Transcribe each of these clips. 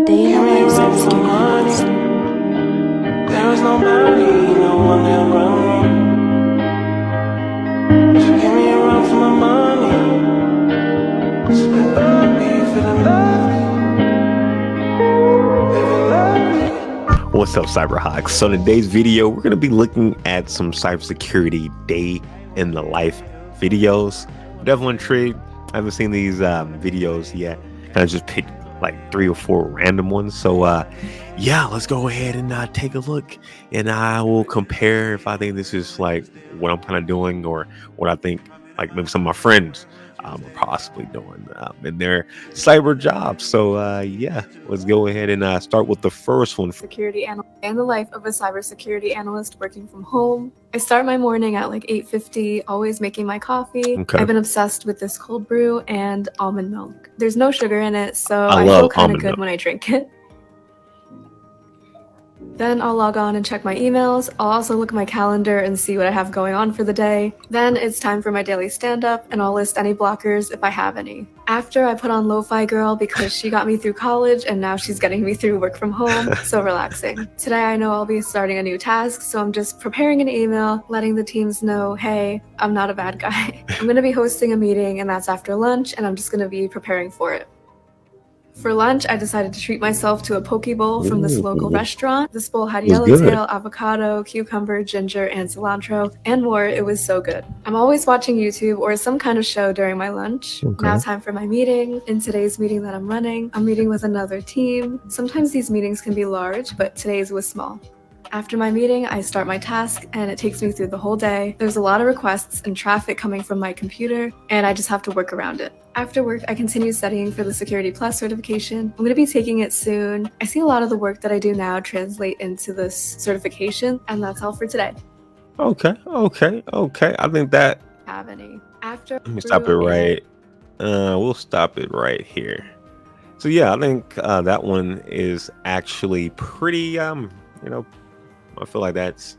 Day in the life cybersecurity analyst. There is nobody, no one around me. So give me a run for my money. Spend love me, feeling lovely. What's up, Cyberhawks? So today's video, we're going to be looking at some cybersecurity day in the life videos. I'm definitely intrigued. I haven't seen these videos yet. I just picked like 3 or 4 random ones. So yeah, let's go ahead and take a look, and I will compare if I think this is like what I'm kind of doing or what I think like maybe some of my friends are possibly doing in their cyber jobs. So yeah, let's go ahead and start with the first one. Security analyst and the life of a cybersecurity analyst working from home. I start my morning at like 8:50, always making my coffee. Okay. I've been obsessed with this cold brew and almond milk. There's no sugar in it, so I I love feel kind of almond good milk. when I drink it. Then I'll log on and check my emails. I'll also look at my calendar and see what I have going on for the day. Then it's time for my daily stand-up, and I'll list any blockers if I have any. After, I put on Lo-Fi Girl because she got me through college and now she's getting me through work from home. So relaxing. Today I know I'll be starting a new task, so I'm just preparing an email, letting the teams know, hey, I'm not a bad guy. I'm gonna be hosting a meeting, and that's after lunch, and I'm just gonna be preparing for it. For lunch, I decided to treat myself to a poke bowl from this local restaurant. This bowl had It was yellowtail, avocado, cucumber, ginger, and cilantro, and more. It was so good. I'm always watching YouTube or some kind of show during my lunch. Okay. Now time for my meeting. In today's meeting that I'm running, I'm meeting with another team. Sometimes these meetings can be large, but today's was small. After my meeting, I start my task, and it takes me through the whole day. There's a lot of requests and traffic coming from my computer, and I just have to work around it. After work, I continue studying for the Security Plus certification. I'm going to be taking it soon. I see a lot of the work that I do now translate into this certification, and that's all for today. Okay. I think that Have any? After let me stop it right. We'll stop it right here. So yeah, I think that one is actually pretty I feel like that's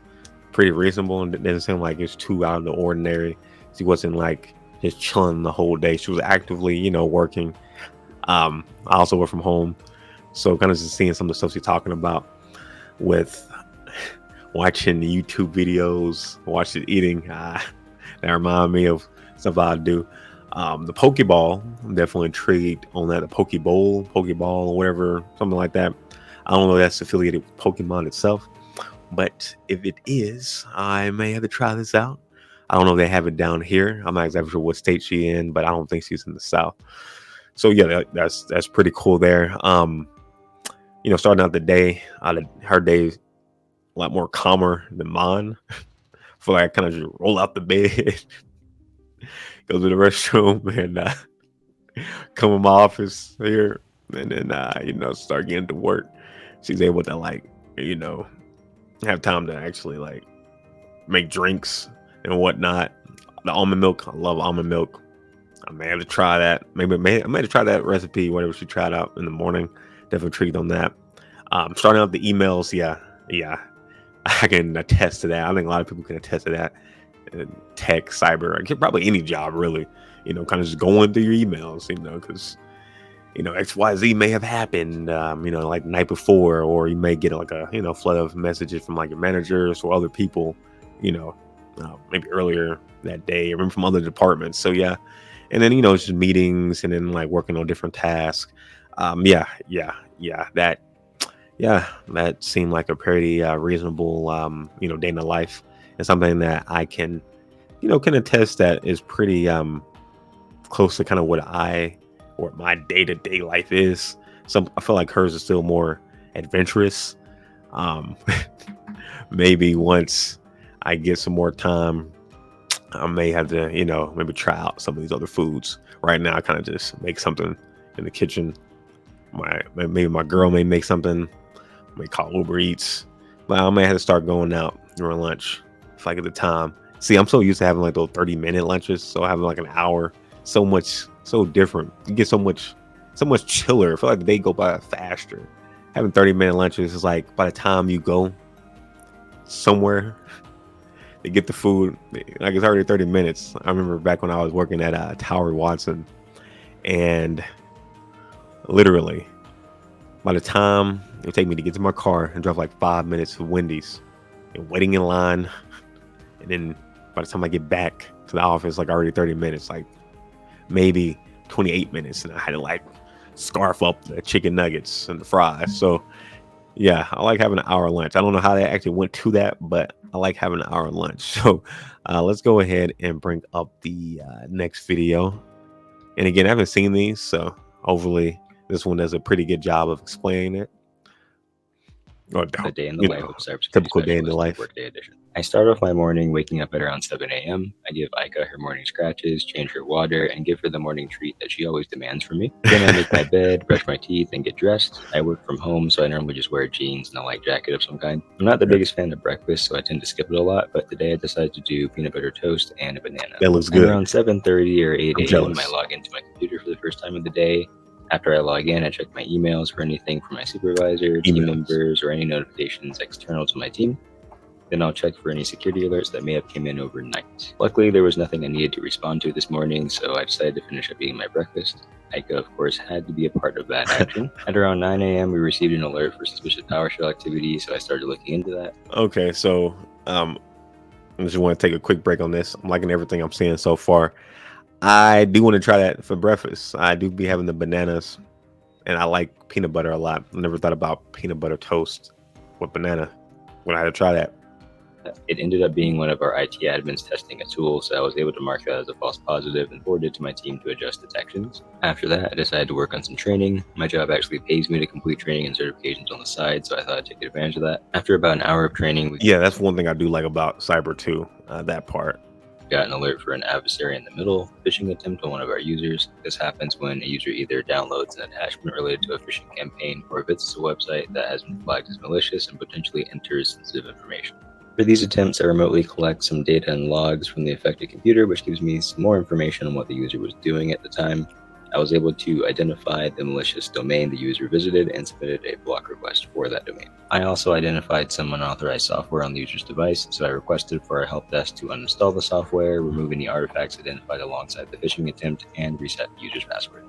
pretty reasonable, and it doesn't seem like it's too out of the ordinary. She wasn't like just chilling the whole day. She was actively, working. I also work from home, so kind of just seeing some of the stuff she's talking about with watching the YouTube videos, watching eating. That remind me of stuff I do. The Pokeball, I'm definitely intrigued on that. The Pokeball, or whatever, something like that. I don't know if that's affiliated with Pokemon itself, but if it is, I may have to try this out. I don't know if they have it down here. I'm not exactly sure what state she's in, but I don't think she's in the South. So yeah, that's pretty cool there. Starting out the day, her day is a lot more calmer than mine. I feel like I kind of just roll out the bed, go to the restroom, and come in my office here, and then start getting to work. She's able to have time to actually make drinks and whatnot. The almond milk, I love almond milk. I may have to try that. I may have to try that recipe, whatever she tried out in the morning. Definitely intrigued on that. Starting out the emails, yeah, I can attest to that. I think a lot of people can attest to that. Tech, cyber, probably any job really. Kind of just going through your emails, because XYZ may have happened, like the night before, or you may get like a, flood of messages from like your managers or other people, maybe earlier that day, or from other departments. So yeah. And then, it's just meetings, and then like working on different tasks. That seemed like a pretty reasonable, day in the life, and something that I can attest that is pretty close to kind of what my day-to-day life is. I feel like hers is still more adventurous. Maybe once I get some more time, I may have to, maybe try out some of these other foods. Right now, I kind of just make something in the kitchen. Maybe my girl may make something. I may call Uber Eats. But I may have to start going out during lunch if I get the time. See, I'm so used to having like those 30-minute lunches, so having like an hour, so different. You get so much chiller. I feel like the day go by faster. Having 30-minute lunches is like by the time you go somewhere to get the food, like it's already 30 minutes. I remember back when I was working at Tower Watson, and literally By the time it would take me to get to my car and drive like 5 minutes to Wendy's and waiting in line, and then by the time I get back to the office, like already 30 minutes, like maybe 28 minutes, and I had to like scarf up the chicken nuggets and the fries. So yeah, I like having an hour lunch. I don't know how they actually went to that, but I like having an hour lunch. So let's go ahead and bring up the next video. And again, I haven't seen these, so hopefully this one does a pretty good job of explaining it. Or A day in the life of cybersecurity typical day in the specialist, life. Workday edition. I start off my morning waking up at around 7 a.m. I give Aika her morning scratches, change her water, and give her the morning treat that she always demands from me. Then I make my bed, brush my teeth, and get dressed. I work from home, so I normally just wear jeans and a light jacket of some kind. I'm not the biggest fan of breakfast, so I tend to skip it a lot, but today I decided to do peanut butter toast and a banana. That looks And good. around 7:30 or 8 I'm a.m. jealous. I log into my computer for the first time of the day. After I log in, I check my emails for anything from my supervisor, team members, or any notifications external to my team. Then I'll check for any security alerts that may have come in overnight. Luckily, there was nothing I needed to respond to this morning, so I decided to finish up eating my breakfast. Aika, of course, had to be a part of that action. At around 9 a.m., we received an alert for suspicious PowerShell activity, so I started looking into that. Okay, so I just want to take a quick break on this. I'm liking everything I'm seeing so far. I do want to try that for breakfast. I do be having the bananas, and I like peanut butter a lot. I never thought about peanut butter toast with banana. When I had to try that. It ended up being one of our IT admins testing a tool, so I was able to mark that as a false positive and forward it to my team to adjust detections. After that, I decided to work on some training. My job actually pays me to complete training and certifications on the side, so I thought I'd take advantage of that. After about an hour of training, we That's one thing I do like about cyber too, that part. got an alert for an adversary in the middle phishing attempt on one of our users. This happens when a user either downloads an attachment related to a phishing campaign or visits a website that has been flagged as malicious and potentially enters sensitive information. For these attempts, I remotely collect some data and logs from the affected computer, which gives me some more information on what the user was doing at the time. I was able to identify the malicious domain the user visited and submitted a block request for that domain. I also identified some unauthorized software on the user's device, so I requested for our help desk to uninstall the software, remove any artifacts identified alongside the phishing attempt, and reset the user's password.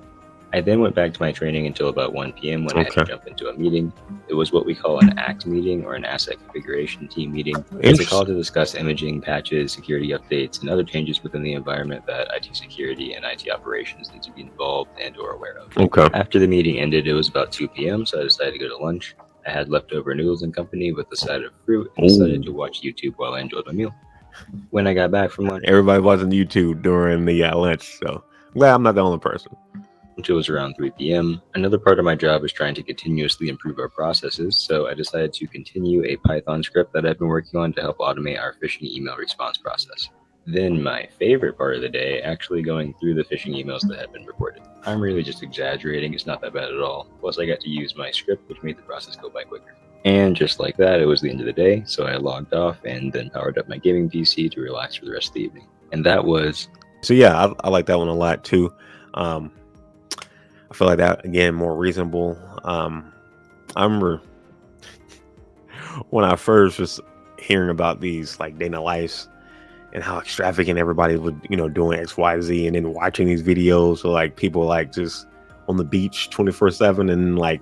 I then went back to my training until about 1 p.m. when I had to jump into a meeting. It was what we call an ACT meeting, or an Asset Configuration Team meeting. It's a call to discuss imaging, patches, security updates, and other changes within the environment that IT security and IT operations need to be involved and or aware of. Okay. After the meeting ended, it was about 2 p.m., so I decided to go to lunch. I had leftover noodles and company with a side of fruit and decided to watch YouTube while I enjoyed my meal. When I got back from lunch, everybody watching YouTube during the lunch, so I'm glad I'm not the only person. Until it was around 3 p.m. Another part of my job is trying to continuously improve our processes, so I decided to continue a Python script that I've been working on to help automate our phishing email response process. Then my favorite part of the day, actually going through the phishing emails that had been reported. I'm really just exaggerating, it's not that bad at all. Plus I got to use my script, which made the process go by quicker. And just like that, it was the end of the day, so I logged off and then powered up my gaming PC to relax for the rest of the evening. And that was... So yeah, I like that one a lot too. I feel like that, again, more reasonable. I remember when I first was hearing about these like day in the lives and how extravagant everybody was, doing X, Y, Z, and then watching these videos of like people like just on the beach 24/7 and like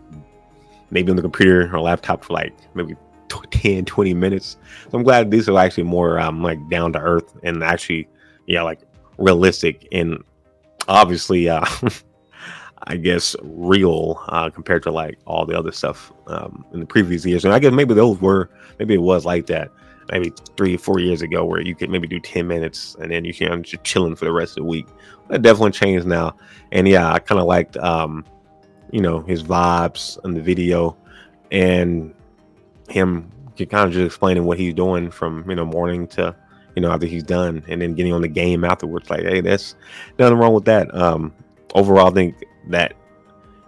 maybe on the computer or laptop for like maybe 10, 20 minutes. So I'm glad these are actually more like down to earth and actually, like realistic and obviously I guess real compared to like all the other stuff in the previous years. And I guess maybe it was like that maybe 3 or 4 years ago where you could maybe do 10 minutes and then you can just chilling for the rest of the week. That definitely changed now. And yeah, I kind of liked, his vibes in the video and him kind of just explaining what he's doing from, morning to, after he's done and then getting on the game afterwards. Like, hey, that's nothing wrong with that. Overall, I think that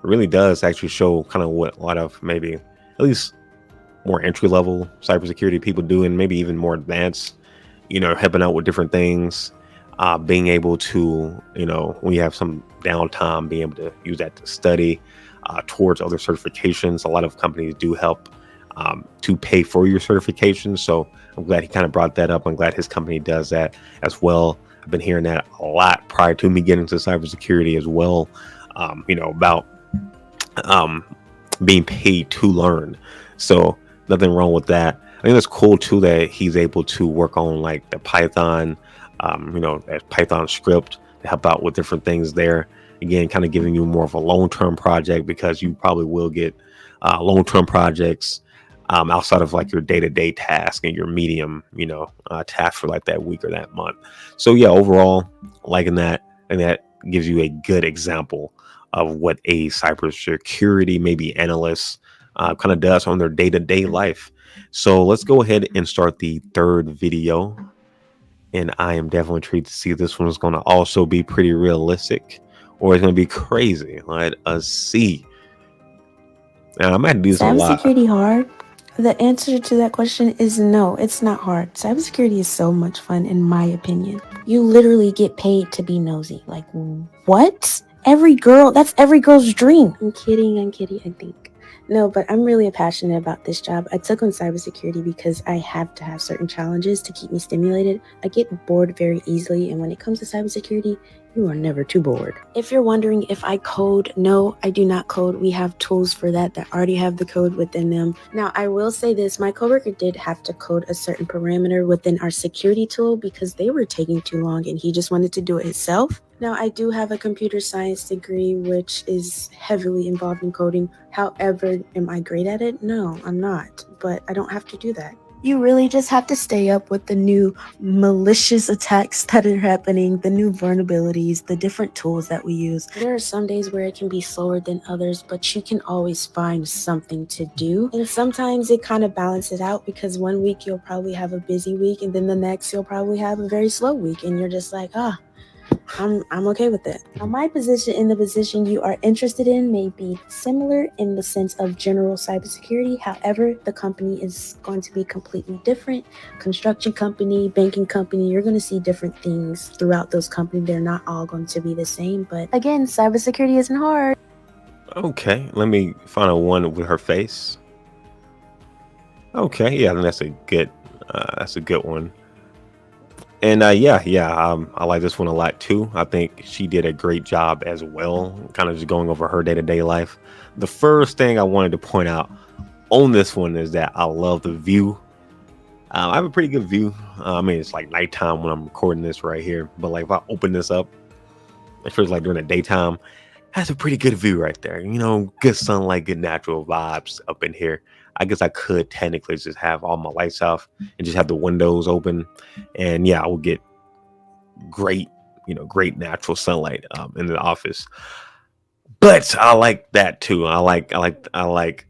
really does actually show kind of what a lot of maybe at least more entry level cybersecurity people do, and maybe even more advanced, helping out with different things, being able to, when you have some downtime, being able to use that to study towards other certifications. A lot of companies do help to pay for your certifications. So I'm glad he kind of brought that up. I'm glad his company does that as well. I've been hearing that a lot prior to me getting into cybersecurity as well, about being paid to learn. So nothing wrong with that. I think it's cool too that he's able to work on like the Python, that Python script to help out with different things there. Again, kind of giving you more of a long-term project, because you probably will get long-term projects outside of like your day-to-day task and your medium, task for like that week or that month. So yeah, overall, liking that, and that gives you a good example of what a cybersecurity maybe analyst kind of does on their day-to-day life. So let's go ahead and start the third video. And I am definitely intrigued to see if this one is going to also be pretty realistic or it's going to be crazy. Let us see. Now, I'm going to do this a lot. Cybersecurity hard? The answer to that question is no, it's not hard. Cybersecurity is so much fun, in my opinion. You literally get paid to be nosy. Like, what? That's every girl's dream. I'm kidding, I think. No, but I'm really passionate about this job. I took on cybersecurity because I have to have certain challenges to keep me stimulated. I get bored very easily, and when it comes to cybersecurity, you are never too bored. If you're wondering if I code, no, I do not code. We have tools for that already have the code within them. Now, I will say this, my coworker did have to code a certain parameter within our security tool because they were taking too long and he just wanted to do it himself. Now, I do have a computer science degree, which is heavily involved in coding. However, am I great at it? No, I'm not, but I don't have to do that. You really just have to stay up with the new malicious attacks that are happening, the new vulnerabilities, the different tools that we use. There are some days where it can be slower than others, but you can always find something to do. And sometimes it kind of balances out, because one week you'll probably have a busy week, and then the next you'll probably have a very slow week, and you're just like, I'm okay with it. Now, my position in the position you are interested in may be similar in the sense of general cybersecurity. However, the company is going to be completely different. Construction company, banking company, you're going to see different things throughout those companies. They're not all going to be the same. But again, cybersecurity isn't hard. Okay, let me find a one with her face. Okay, yeah, I think that's a good one. And I like this one a lot too. I think she did a great job as well, kind of just going over her day-to-day life. The first thing I wanted to point out on this one is that I love the view. I have a pretty good view. I mean, it's like nighttime when I'm recording this right here, but like if I open this up, it feels like during the daytime. That's a pretty good view right there. Good sunlight, good natural vibes up in here. I guess I could technically just have all my lights off and just have the windows open, and yeah, I will get great natural sunlight in the office. But I like that too. I like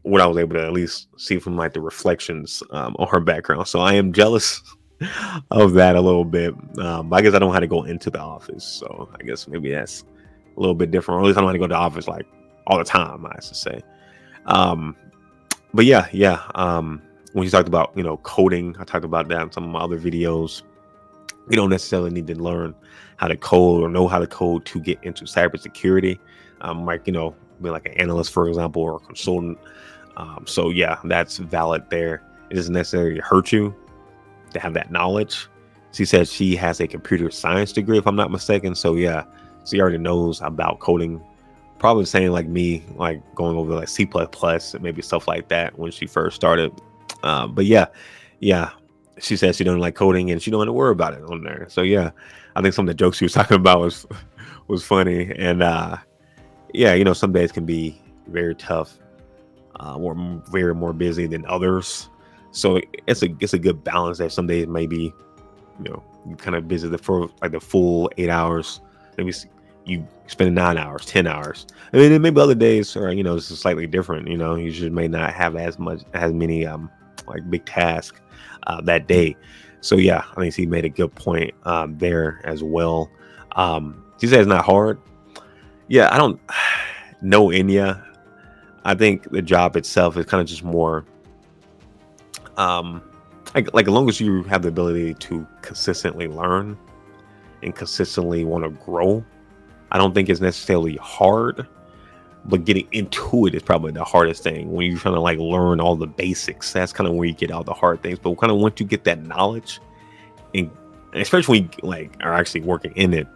what I was able to at least see from like the reflections on her background. So I am jealous of that a little bit. But I guess I don't have to go into the office, so I guess maybe that's a little bit different. Or at least I don't have to go to the office like all the time, I should say. But yeah. When you talked about coding, I talked about that in some of my other videos. You don't necessarily need to learn how to code or know how to code to get into cybersecurity. Like being like an analyst, for example, or a consultant. So yeah, that's valid there. It doesn't necessarily hurt you to have that knowledge. She said she has a computer science degree, if I'm not mistaken. So yeah, she already knows about coding. Probably the same like me, like going over like C++ and maybe stuff like that when she first started. But yeah, she said she don't like coding and she don't want to worry about it on there. So yeah, I think some of the jokes she was talking about was funny. And some days can be very tough, or very more busy than others. So it's a good balance that some days maybe you kind of busy for like the full 8 hours. Maybe you spend 9 hours, 10 hours. I mean, maybe other days are it's slightly different. You just may not have as many like big tasks that day. So yeah, I think she made a good point there as well. She said it's not hard. Yeah, I don't know Enya. I think the job itself is kind of just more like as long as you have the ability to consistently learn and consistently want to grow, I don't think it's necessarily hard, but getting into it is probably the hardest thing. When you're trying to like learn all the basics, that's kind of where you get all the hard things. But kind of once you get that knowledge, and especially when you like are actually working in it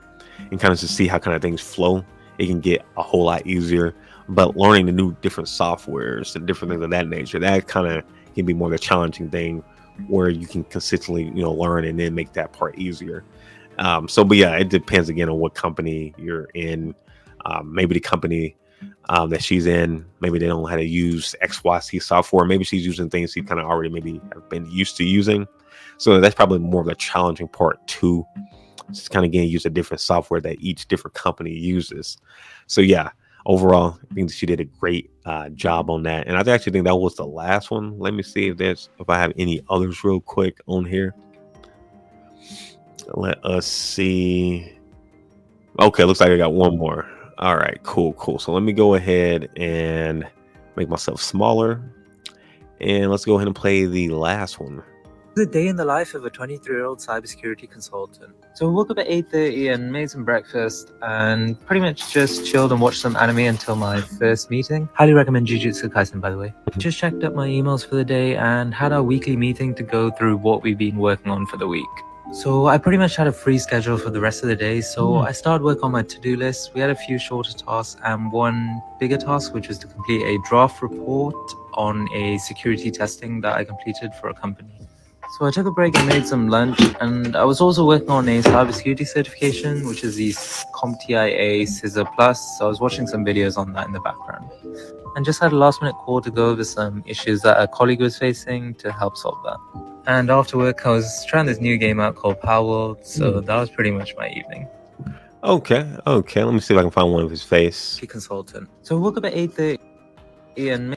and kind of to see how kind of things flow, it can get a whole lot easier. but learning the new different softwares and different things of that nature, that kind of can be more the challenging thing, where you can consistently, learn and then make that part easier. But yeah, it depends again on what company you're in. Maybe the company that she's in, maybe they don't know how to use XYZ software. Maybe she's using things she kind of already maybe have been used to using. So that's probably more of the challenging part too. Just kind of getting used to different software that each different company uses. So yeah, overall, I think she did a great job on that. And I actually think that was the last one. Let me see if I have any others real quick on here. Let us see. Okay, looks like I got one more. All right, cool. So let me go ahead and make myself smaller. And let's go ahead and play the last one. The day in the life of a 23-year-old cybersecurity consultant. So I woke up at 8:30 and made some breakfast and pretty much just chilled and watched some anime until my first meeting. Highly recommend Jujutsu Kaisen, by the way. Just checked up my emails for the day and had our weekly meeting to go through what we've been working on for the week. So I pretty much had a free schedule for the rest of the day, so I started work on my to-do list. We had a few shorter tasks and one bigger task, which was to complete a draft report on a security testing that I completed for a company. So I took a break and made some lunch, and I was also working on a cybersecurity certification, which is the CompTIA CISA Plus. So I was watching some videos on that in the background, and just had a last-minute call to go over some issues that a colleague was facing to help solve that. And after work, I was trying this new game out called Power World, so that was pretty much my evening. Okay. Let me see if I can find one of his face. Consultant. So I woke up at 8:30 and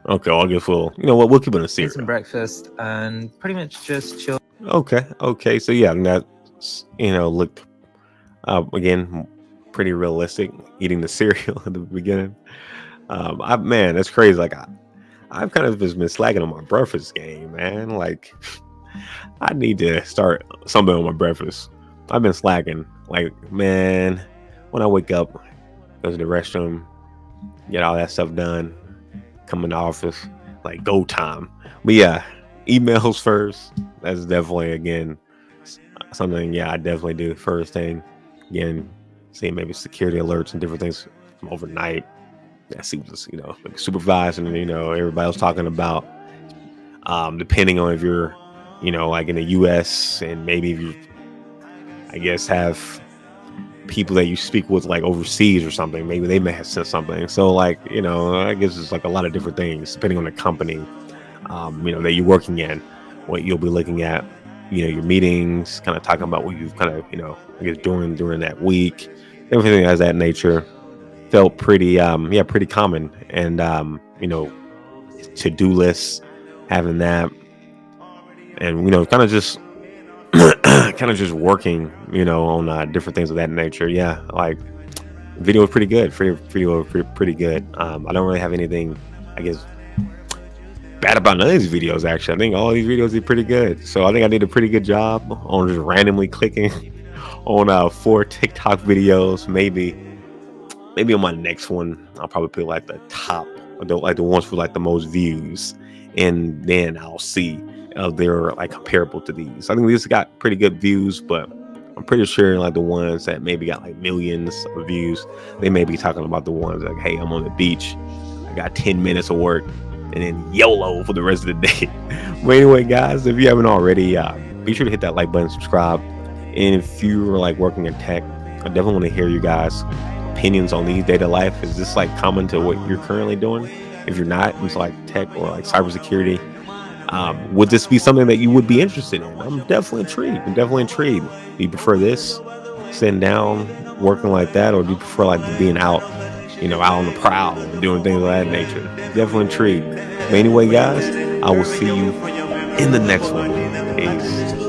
Okay, I guess we'll keep it in a made series. some breakfast and pretty much just chilled. Okay. So yeah, and that's looked again pretty realistic. Eating the cereal at the beginning. Man, that's crazy. Like I've kind of just been slacking on my breakfast game, man. Like I need to start something on my breakfast. I've been slacking. Like, man, when I wake up, go to the restroom, get all that stuff done, come in the office, like go time. But yeah, emails first. That's definitely again something. Yeah, I definitely do first thing. Again, seeing maybe security alerts and different things from overnight. That seems like supervised, and everybody else talking about. Depending on if you're, like in the U.S. and maybe if you, I guess, have people that you speak with like overseas or something, maybe they may have sent something. So like, I guess it's like a lot of different things depending on the company, that you're working in, what you'll be looking at, your meetings, kind of talking about what you've kind of, I guess during that week, everything as that nature. Felt pretty pretty common. And to-do lists, having that, and kind of just working on different things of that nature. Yeah, like video was pretty good. Pretty good. I don't really have anything, I guess, bad about none of these videos. Actually, I think all these videos did pretty good. So I think I did a pretty good job on just randomly clicking on 4 TikTok videos. Maybe on my next one, I'll probably put like the top, like the ones with like the most views, and then I'll see if they're like comparable to these. I think these got pretty good views, but I'm pretty sure like the ones that maybe got like millions of views, they may be talking about the ones like, hey, I'm on the beach, I got 10 minutes of work, and then YOLO for the rest of the day. But anyway, guys, if you haven't already, be sure to hit that like button, subscribe, and if you're like working in tech, I definitely want to hear you guys opinions on these data life. Is this like common to what you're currently doing? If you're not into like tech or like cybersecurity, would this be something that you would be interested in? I'm definitely intrigued. Do you prefer this, sitting down, working like that, or do you prefer like being out, out on the prowl and doing things of that nature? Definitely intrigued. But anyway, guys, I will see you in the next one. Peace.